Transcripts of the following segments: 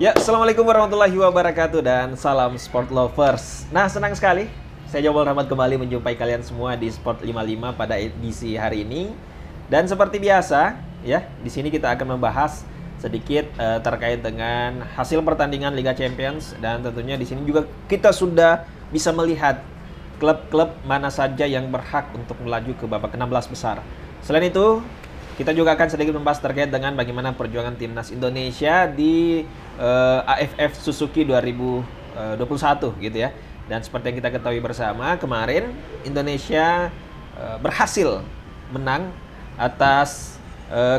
Ya, Assalamualaikum warahmatullahi wabarakatuh dan salam sport lovers. Nah, senang sekali saya Jawal Rahmat kembali menjumpai kalian semua di Sport 55 pada edisi hari ini. Dan seperti biasa, ya, di sini kita akan membahas sedikit terkait dengan hasil pertandingan Liga Champions dan tentunya di sini juga kita sudah bisa melihat klub-klub mana saja yang berhak untuk melaju ke babak 16 besar. Selain itu, kita juga akan sedikit membahas terkait dengan bagaimana perjuangan timnas Indonesia di AFF Suzuki 2021 gitu ya. Dan seperti yang kita ketahui bersama, kemarin Indonesia berhasil menang atas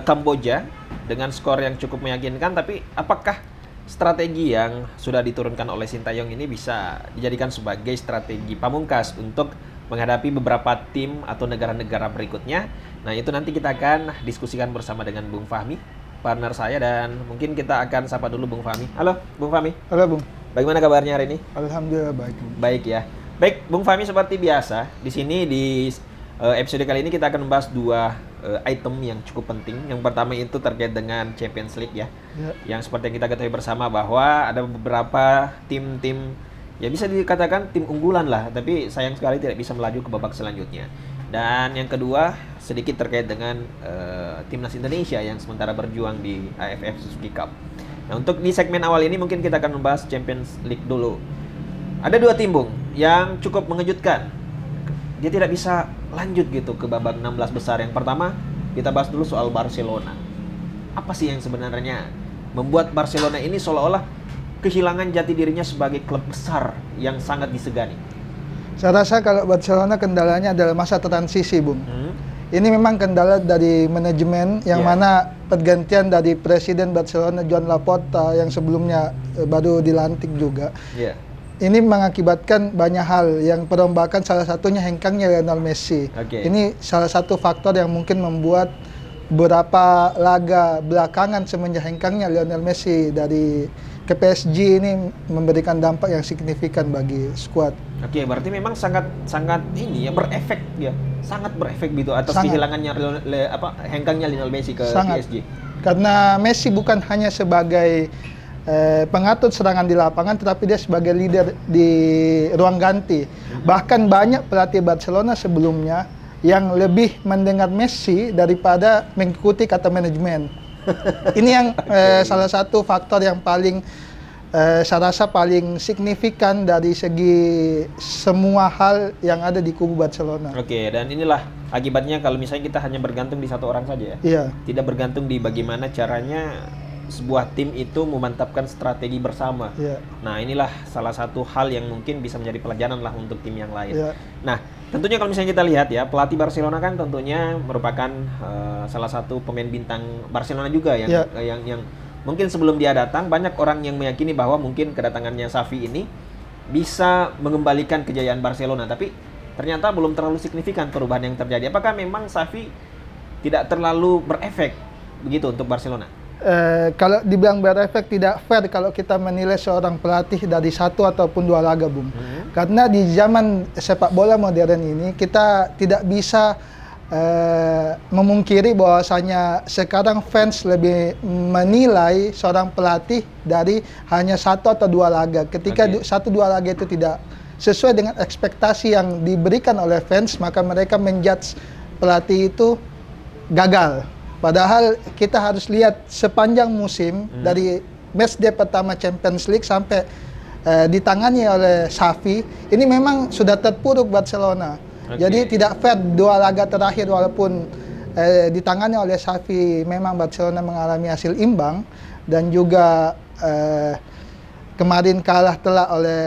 Kamboja dengan skor yang cukup meyakinkan. Tapi apakah strategi yang sudah diturunkan oleh Sintayong ini bisa dijadikan sebagai strategi pamungkas untuk menghadapi beberapa tim atau negara-negara berikutnya? Nah, itu nanti kita akan diskusikan bersama dengan Bung Fahmi, partner saya, dan mungkin kita akan sapa dulu Bung Fahmi. Halo, Bung Fahmi. Halo, Bung. Bagaimana kabarnya hari ini? Alhamdulillah baik, Bung. Baik ya. Baik, Bung Fahmi, seperti biasa, di sini di episode kali ini kita akan membahas dua item yang cukup penting. Yang pertama itu terkait dengan Champions League ya. Yang seperti yang kita ketahui bersama bahwa ada beberapa tim-tim, ya bisa dikatakan tim unggulan lah, tapi sayang sekali tidak bisa melaju ke babak selanjutnya. Dan yang kedua, sedikit terkait dengan timnas Indonesia yang sementara berjuang di AFF Suzuki Cup. Nah, untuk di segmen awal ini mungkin kita akan membahas Champions League dulu. Ada dua tim, Bung, yang cukup mengejutkan. Dia tidak bisa lanjut gitu ke babak 16 besar. Yang pertama, kita bahas dulu soal Barcelona. Apa sih yang sebenarnya membuat Barcelona ini seolah-olah kehilangan jati dirinya sebagai klub besar yang sangat disegani? Saya rasa kalau Barcelona kendalanya adalah masa transisi, Bung. Ini memang kendala dari manajemen yang mana pergantian dari presiden Barcelona Joan Laporta yang sebelumnya baru dilantik juga. Ini mengakibatkan banyak hal, yang perombakan salah satunya hengkangnya Lionel Messi. Ini salah satu faktor yang mungkin membuat beberapa laga belakangan semenjak hengkangnya Lionel Messi dari ke PSG ini memberikan dampak yang signifikan bagi skuad. Berarti memang sangat ini ya, berefek ya, sangat berefek gitu atas kehilangannya hengkangnya Lionel Messi ke PSG. Karena Messi bukan hanya sebagai pengatur serangan di lapangan, tetapi dia sebagai leader di ruang ganti. Bahkan banyak pelatih Barcelona sebelumnya yang lebih mendengar Messi daripada mengikuti kata manajemen. Ini yang salah satu faktor yang paling saya rasa paling signifikan dari segi semua hal yang ada di kubu Barcelona. Dan inilah akibatnya kalau misalnya kita hanya bergantung di satu orang saja ya. Tidak bergantung di bagaimana caranya sebuah tim itu memantapkan strategi bersama. Nah, inilah salah satu hal yang mungkin bisa menjadi pelajaran lah untuk tim yang lain. Nah, tentunya kalau misalnya kita lihat ya, pelatih Barcelona kan tentunya merupakan salah satu pemain bintang Barcelona juga yang mungkin sebelum dia datang banyak orang yang meyakini bahwa mungkin kedatangannya Xavi ini bisa mengembalikan kejayaan Barcelona, tapi ternyata belum terlalu signifikan perubahan yang terjadi. Apakah memang Xavi tidak terlalu berefek begitu untuk Barcelona? Kalau dibilang berefek, tidak fair kalau kita menilai seorang pelatih dari satu ataupun dua laga, Bung. Karena di zaman sepak bola modern ini kita tidak bisa memungkiri bahwasanya sekarang fans lebih menilai seorang pelatih dari hanya satu atau dua laga. Ketika satu dua laga itu tidak sesuai dengan ekspektasi yang diberikan oleh fans, maka mereka menjudge pelatih itu gagal. Padahal kita harus lihat sepanjang musim dari matchday pertama Champions League sampai ditangani oleh Xavi, ini memang sudah terpuruk Barcelona. Jadi tidak fair dua laga terakhir, walaupun ditangani oleh Xavi memang Barcelona mengalami hasil imbang dan juga kemarin kalah telak oleh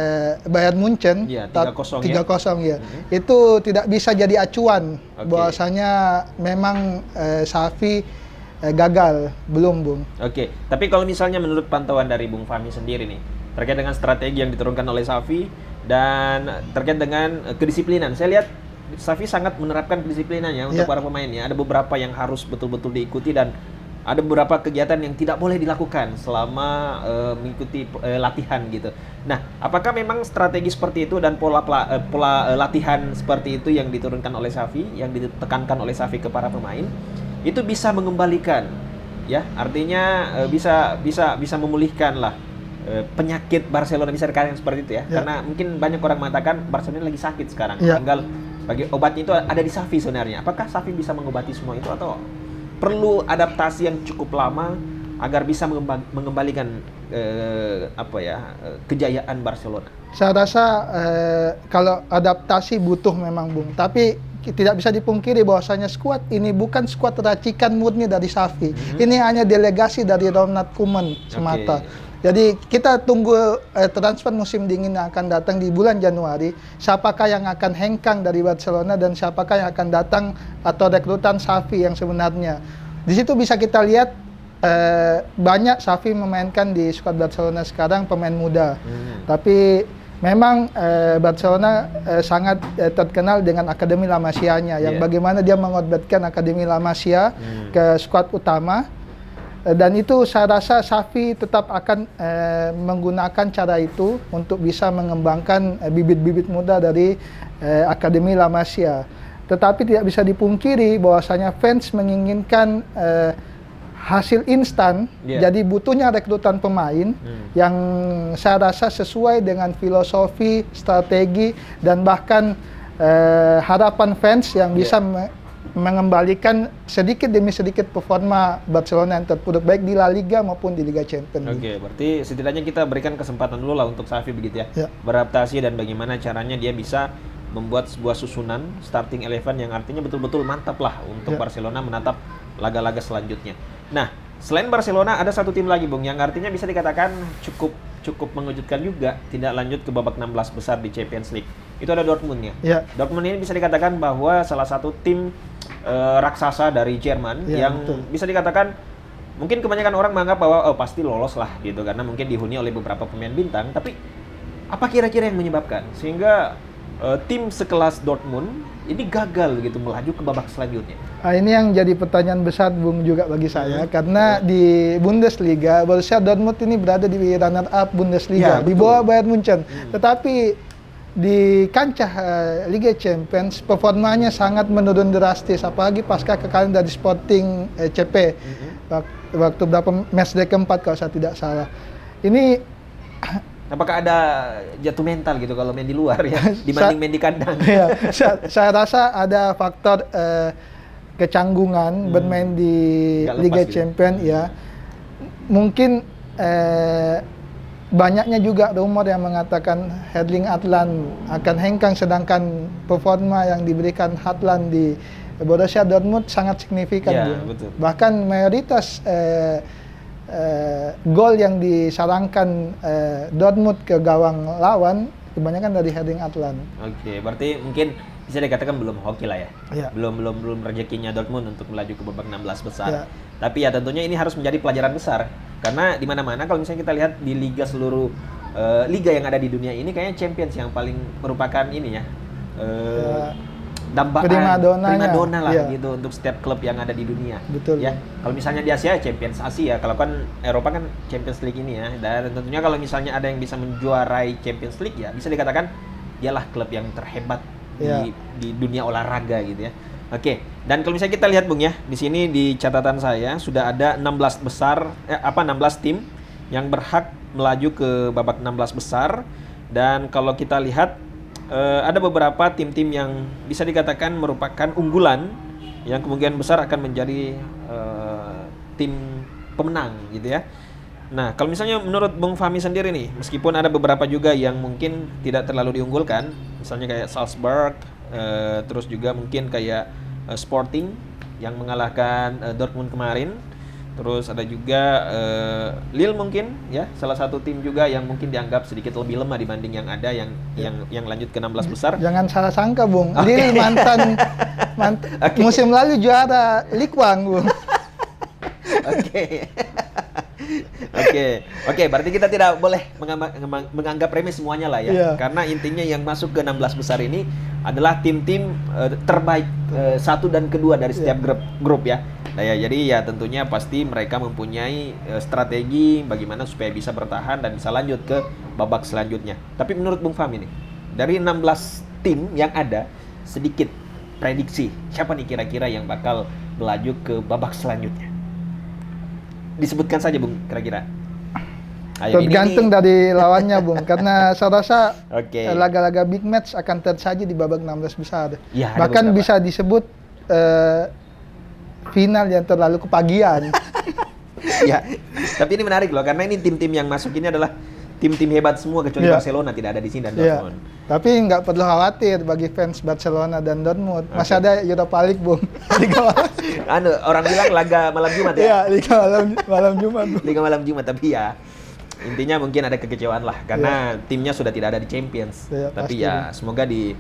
Bayern Munchen 3-0 ya. Itu tidak bisa jadi acuan bahwasanya memang Xavi gagal, belum, Bung. Tapi kalau misalnya menurut pantauan dari Bung Fahmi sendiri nih, terkait dengan strategi yang diturunkan oleh Xavi dan terkait dengan kedisiplinan, saya lihat Xavi sangat menerapkan kedisiplinannya untuk para pemainnya. Ada beberapa yang harus betul-betul diikuti dan ada beberapa kegiatan yang tidak boleh dilakukan selama mengikuti latihan gitu. Nah, apakah memang strategi seperti itu dan pola latihan seperti itu yang diturunkan oleh Xavi, yang ditekankan oleh Xavi ke para pemain, itu bisa mengembalikan, ya, artinya bisa memulihkan lah penyakit Barcelona, bisa dikatakan seperti itu ya. Ya. Karena mungkin banyak orang mengatakan Barcelona lagi sakit sekarang. Ya. Tinggal bagi obatnya itu ada di Xavi sebenarnya. Apakah Xavi bisa mengobati semua itu atau perlu adaptasi yang cukup lama agar bisa mengembalikan kejayaan Barcelona? Saya rasa kalau adaptasi butuh memang, Bung. Tapi tidak bisa dipungkiri bahwasanya skuad ini bukan skuad racikan murni dari Xavi. Ini hanya delegasi dari Ronald Koeman semata. Jadi kita tunggu transfer musim dingin yang akan datang di bulan Januari. Siapakah yang akan hengkang dari Barcelona dan siapakah yang akan datang atau rekrutan Xavi yang sebenarnya. Di situ bisa kita lihat banyak Xavi memainkan di skuad Barcelona sekarang pemain muda. Tapi memang Barcelona sangat terkenal dengan Akademi La Masia-nya, yang bagaimana dia mengorbitkan Akademi La Masia ke skuad utama, dan itu saya rasa Xavi tetap akan menggunakan cara itu untuk bisa mengembangkan bibit-bibit muda dari Akademi La Masia. Tetapi tidak bisa dipungkiri bahwasanya fans menginginkan hasil instan, jadi butuhnya rekrutan pemain yang saya rasa sesuai dengan filosofi, strategi, dan bahkan harapan fans yang bisa mengembalikan sedikit demi sedikit performa Barcelona yang terpuruk baik di La Liga maupun di Liga Champions. Oke, berarti setidaknya kita berikan kesempatan dulu lah untuk Xavi begitu ya, beradaptasi dan bagaimana caranya dia bisa membuat sebuah susunan starting 11 yang artinya betul-betul mantap lah untuk Barcelona menatap laga-laga selanjutnya. Nah, selain Barcelona ada satu tim lagi, Bung, yang artinya bisa dikatakan cukup mengejutkan juga, tidak lanjut ke babak 16 besar di Champions League. Itu ada Dortmund ya. Dortmund ini bisa dikatakan bahwa salah satu tim raksasa dari Jerman yang bisa dikatakan mungkin kebanyakan orang menganggap bahwa pasti lolos lah gitu karena mungkin dihuni oleh beberapa pemain bintang. Tapi apa kira-kira yang menyebabkan sehingga tim sekelas Dortmund ini gagal gitu melaju ke babak selanjutnya? Ini yang jadi pertanyaan besar, Bung, juga bagi saya, karena di Bundesliga Borussia Dortmund ini berada di runner up Bundesliga, di bawah Bayern Munchen. Tetapi di kancah Liga Champions performanya sangat menurun drastis, apalagi pasca kekalahan dari Sporting CP waktu berapa match day keempat kalau saya tidak salah. Ini apakah ada jatuh mental gitu kalau main di luar ya dibanding main di kandang? Saya rasa ada faktor kecanggungan bermain di Liga Champions ya. Mungkin banyaknya juga rumor yang mengatakan Erling Haaland akan hengkang, sedangkan performa yang diberikan Haaland di Borussia Dortmund sangat signifikan. Betul. Bahkan mayoritas gol yang disarankan Dortmund ke gawang lawan kebanyakan dari Erling Haaland. Oke, berarti mungkin bisa dikatakan belum hoki lah ya. Belum rezekinya Dortmund untuk melaju ke babak 16 besar. Tapi ya tentunya ini harus menjadi pelajaran besar karena di mana-mana kalau misalnya kita lihat di liga seluruh liga yang ada di dunia ini kayaknya Champions yang paling merupakan ini ya. Dambaan primadona lah gitu untuk setiap klub yang ada di dunia. Betul. Ya. Kalau misalnya di Asia Champions Asia, kalau kan Eropa kan Champions League ini ya. Dan tentunya kalau misalnya ada yang bisa menjuarai Champions League ya bisa dikatakan dialah klub yang terhebat di dunia olahraga gitu ya. Oke. Dan kalau misalnya kita lihat, Bung ya, di sini di catatan saya sudah ada 16 tim yang berhak melaju ke babak 16 besar. Dan kalau kita lihat ada beberapa tim-tim yang bisa dikatakan merupakan unggulan yang kemungkinan besar akan menjadi tim pemenang gitu ya. Nah, kalau misalnya menurut Bung Fahmi sendiri nih, meskipun ada beberapa juga yang mungkin tidak terlalu diunggulkan, misalnya kayak Salzburg, terus juga mungkin kayak Sporting yang mengalahkan Dortmund kemarin. Terus ada juga Lille mungkin ya, salah satu tim juga yang mungkin dianggap sedikit lebih lemah dibanding yang ada yang lanjut ke 16 besar. Jangan salah sangka, Bung. Lille mantan musim lalu juara Ligue 1, Bung. Oke, berarti kita tidak boleh menganggap remeh semuanya lah ya. Karena intinya yang masuk ke 16 besar ini adalah tim-tim terbaik satu dan kedua dari setiap grup ya. Nah ya, jadi ya tentunya pasti mereka mempunyai strategi bagaimana supaya bisa bertahan dan bisa lanjut ke babak selanjutnya. Tapi menurut Bung Fahmi nih, dari 16 tim yang ada, sedikit prediksi siapa nih kira-kira yang bakal melaju ke babak selanjutnya? Disebutkan saja, Bung, kira-kira. Ayo, ini Tergantung dari lawannya, Bung. Karena saya rasa Oke. laga-laga big match akan tersaji di babak 16 besar. Iya, ada Bahkan beberapa. bisa disebut final yang terlalu kepagian. Ya, tapi ini menarik loh karena ini tim-tim yang masuk ini adalah tim-tim hebat semua kecuali Iya. Barcelona tidak ada di sini dan Iya. Dortmund. Tapi nggak perlu khawatir bagi fans Barcelona dan Dortmund. Masih ada Europa League, Bung. Liga malam. Orang bilang laga malam Jumat ya. Iya, Liga malam Jumat, Bung. Liga malam Jumat, tapi ya intinya mungkin ada kekecewaan lah karena timnya sudah tidak ada di Champions. Iya, Tapi pasti, ya semoga di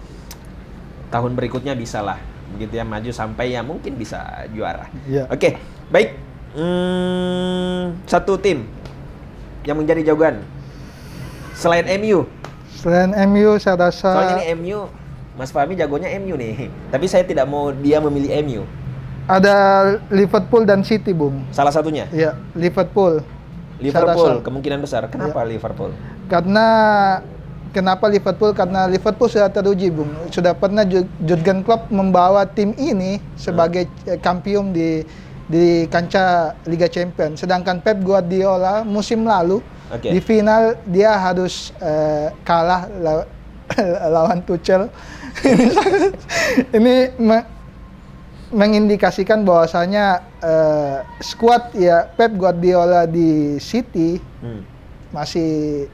tahun berikutnya bisa lah begitu ya maju sampai ya mungkin bisa juara. Iya. Oke, baik. Satu tim yang menjadi jagoan selain MU. Selain MU, saya rasa Soalnya ini MU, Mas Fahmi jagonya MU nih. Tapi saya tidak mau dia memilih MU. ada Liverpool dan City, Bung. Salah satunya Iya, Liverpool. Liverpool, Saya rasa. kemungkinan besar. Kenapa Liverpool? Karena kenapa Liverpool? Karena Liverpool sudah teruji, Bung. Sudah pernah Jurgen Klopp membawa tim ini sebagai kampiun di kancah Liga Champions. Sedangkan Pep Guardiola musim lalu Oke. di final dia harus kalah lawan Tuchel. Ini mengindikasikan bahwasanya skuad ya Pep Guardiola di City masih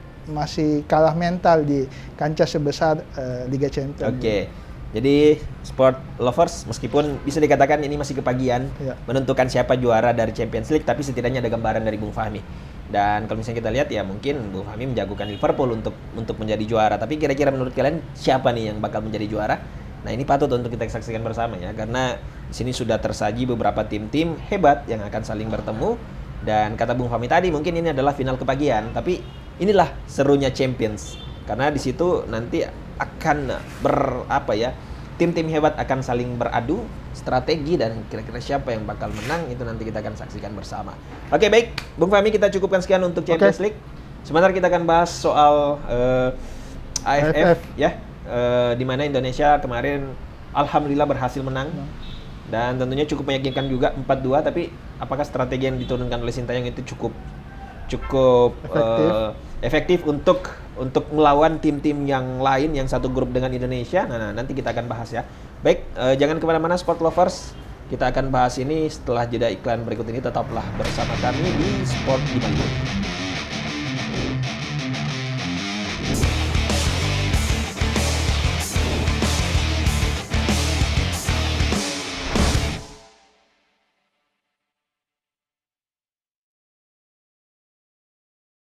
kalah mental di kancah sebesar Liga Champions. Oke. Jadi sport lovers meskipun bisa dikatakan ini masih kepagian Iya. menentukan siapa juara dari Champions League, tapi setidaknya ada gambaran dari Bung Fahmi. Dan kalau misalnya kita lihat ya mungkin Bung Fahmi menjagokan Liverpool untuk menjadi juara. Tapi kira-kira menurut kalian siapa nih yang bakal menjadi juara? Nah, ini patut untuk kita saksikan bersama ya karena di sini sudah tersaji beberapa tim-tim hebat yang akan saling bertemu dan kata Bung Fahmi tadi mungkin ini adalah final kepagian, tapi inilah serunya Champions. Karena di situ nanti akan tim-tim hebat akan saling beradu strategi dan kira-kira siapa yang bakal menang itu nanti kita akan saksikan bersama. Oke, baik, Bung Fahmi kita cukupkan sekian untuk Champions League. Sebentar kita akan bahas soal AFF ya, di mana Indonesia kemarin alhamdulillah berhasil menang dan tentunya cukup meyakinkan juga 4-2. Tapi apakah strategi yang diturunkan oleh Sintayong itu cukup efektif untuk melawan tim-tim yang lain yang satu grup dengan Indonesia? Nah, nanti kita akan bahas ya. Baik, jangan kemana-mana sport lovers. Kita akan bahas ini setelah jeda iklan berikut ini. Tetaplah bersama kami di Sport 55.